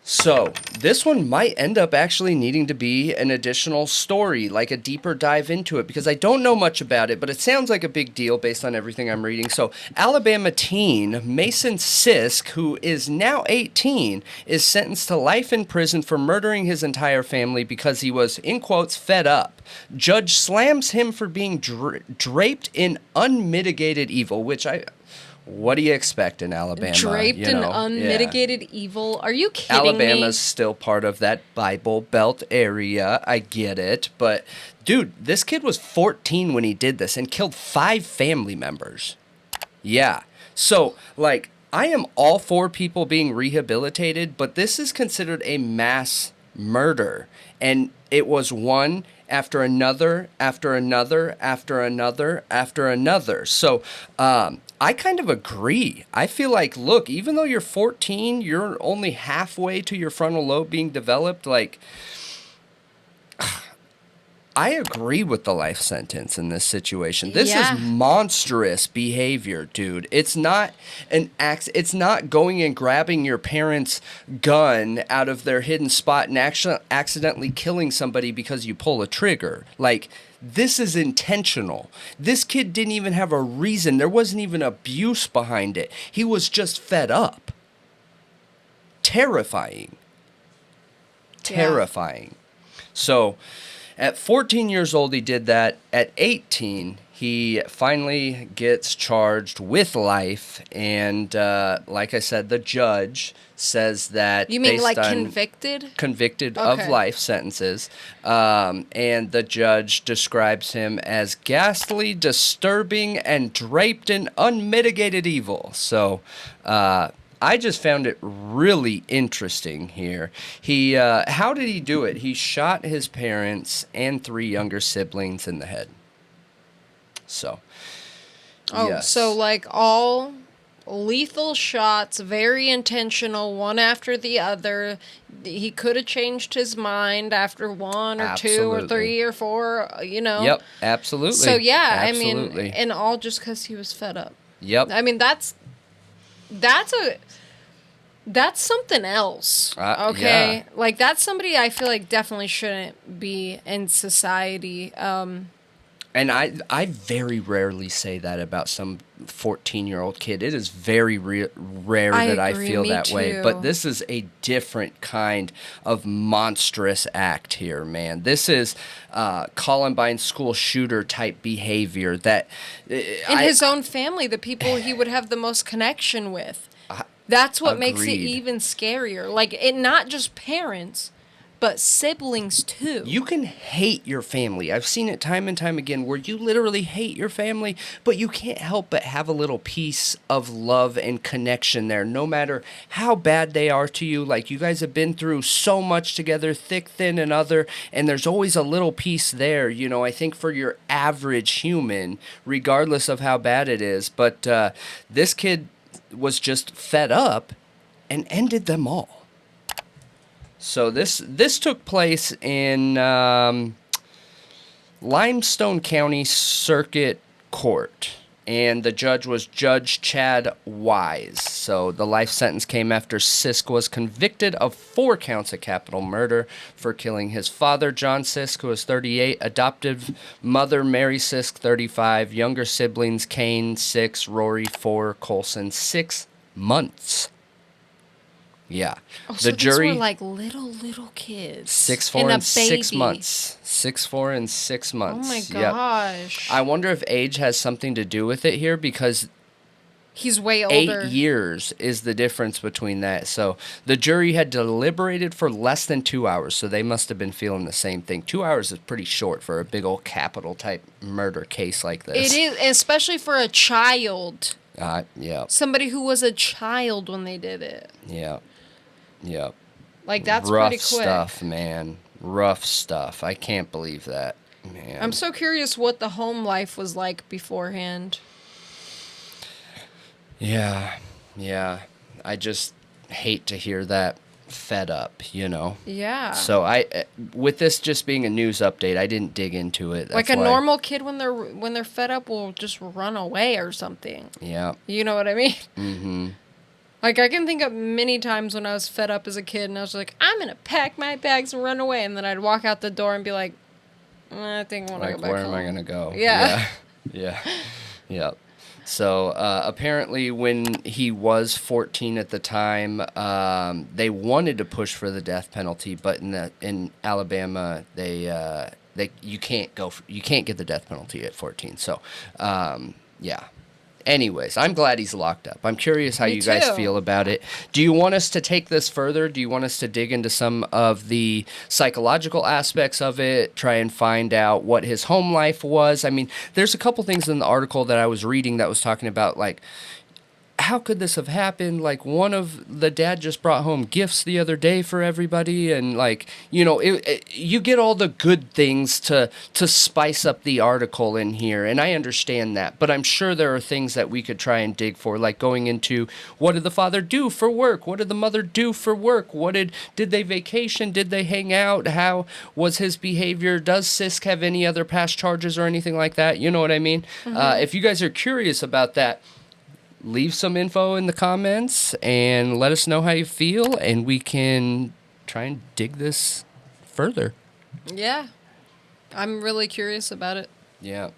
So, this one might end up actually needing to be an additional story, like a deeper dive into it, because I don't know much about it, but it sounds like a big deal based on everything I'm reading. So, Alabama teen Mason Sisk, who is now 18, is sentenced to life in prison for murdering his entire family because he was, in quotes, fed up. Judge slams him for being draped in unmitigated evil, which what do you expect in Alabama? Draped in unmitigated evil? Are you kidding me? Alabama's still part of that Bible Belt area. I get it. But, dude, this kid was 14 when he did this and killed 5 family members. Yeah. So, like, I am all for people being rehabilitated, but this is considered a mass murder. And it was one after another, after another, after another, after another. So, I kind of agree. I feel like, look, even though you're 14, you're only halfway to your frontal lobe being developed. Like, I agree with the life sentence in this situation. This is monstrous behavior, dude. It's not it's not going and grabbing your parents' gun out of their hidden spot and accidentally killing somebody because you pull a trigger. Like, this is intentional. This kid didn't even have a reason. There wasn't even abuse behind it. He was just fed up. Terrifying. Terrifying. So, at 14 years old, he did that. At 18, he finally gets charged with life. And like I said, the judge says that... You mean like convicted? Convicted of life sentences. And the judge describes him as ghastly, disturbing, and draped in unmitigated evil. So... I just found it really interesting here. How did he do it? He shot his parents and 3 younger siblings in the head. So, yes. So like all lethal shots, very intentional, one after the other. He could have changed his mind after 1 or 2 or 3 or 4, you know. Yep, absolutely. So, yeah, absolutely. I mean, and all just because he was fed up. Yep. I mean, that's something else, okay? Yeah. Like, that's somebody I feel like definitely shouldn't be in society. And I very rarely say that about some 14-year-old kid. It is very rare that I feel that way. But this is a different kind of monstrous act here, man. This is Columbine school shooter type behavior that... in his own family, the people he would have the most connection with. That's what makes it even scarier. Like, it not just parents... but siblings, too. You can hate your family. I've seen it time and time again where you literally hate your family, but you can't help but have a little piece of love and connection there, no matter how bad they are to you. Like, you guys have been through so much together, thick, thin, and other, and there's always a little piece there, you know, I think for your average human, regardless of how bad it is. But this kid was just fed up and ended them all. So this took place in Limestone County Circuit Court, and the judge was Judge Chad Wise. So the life sentence came after Sisk was convicted of 4 counts of capital murder for killing his father, John Sisk, who was 38, adoptive mother, Mary Sisk, 35, younger siblings, Kane, 6, Rory, 4, Colson, 6 months. Yeah. So the jury, these were like little kids. 6, 4, and 6 months. 6, 4, and 6 months. Oh my gosh. Yep. I wonder if age has something to do with it here, because he's way older. 8 years is the difference between that. So the jury had deliberated for less than 2 hours, so they must have been feeling the same thing. 2 hours is pretty short for a big old capital type murder case like this. It is, especially for a child. Yeah. Somebody who was a child when they did it. Yeah. Yep. Like, that's rough pretty quick. Rough stuff, man. Rough stuff. I can't believe that, man. I'm so curious what the home life was like beforehand. Yeah. I just hate to hear that fed up, you know? Yeah. So with this just being a news update, I didn't dig into it. That's like a normal kid when they're fed up will just run away or something. Yeah. You know what I mean? Mm-hmm. Like, I can think of many times when I was fed up as a kid and I was like, I'm going to pack my bags and run away. And then I'd walk out the door and be like, I think I want to go back where home. am I going to go? Yeah. Yeah. Yeah. So apparently when he was 14 at the time, they wanted to push for the death penalty, but in Alabama, you can't get the death penalty at 14. So, yeah. Anyways, I'm glad he's locked up. I'm curious how you guys feel about it. Do you want us to take this further? Do you want us to dig into some of the psychological aspects of it, try and find out what his home life was? I mean, there's a couple things in the article that I was reading that was talking about, like, how could this have happened? Like, the dad just brought home gifts the other day for everybody, and like, you get all the good things to spice up the article in here, and I understand that, but I'm sure there are things that we could try and dig for, like going into what did the father do for work? What did the mother do for work? Did they vacation? Did they hang out? How was his behavior? Does Sisk have any other past charges or anything like that? You know what I mean? Mm-hmm. If you guys are curious about that, leave some info in the comments and let us know how you feel, and we can try and dig this further. Yeah. I'm really curious about it. Yeah.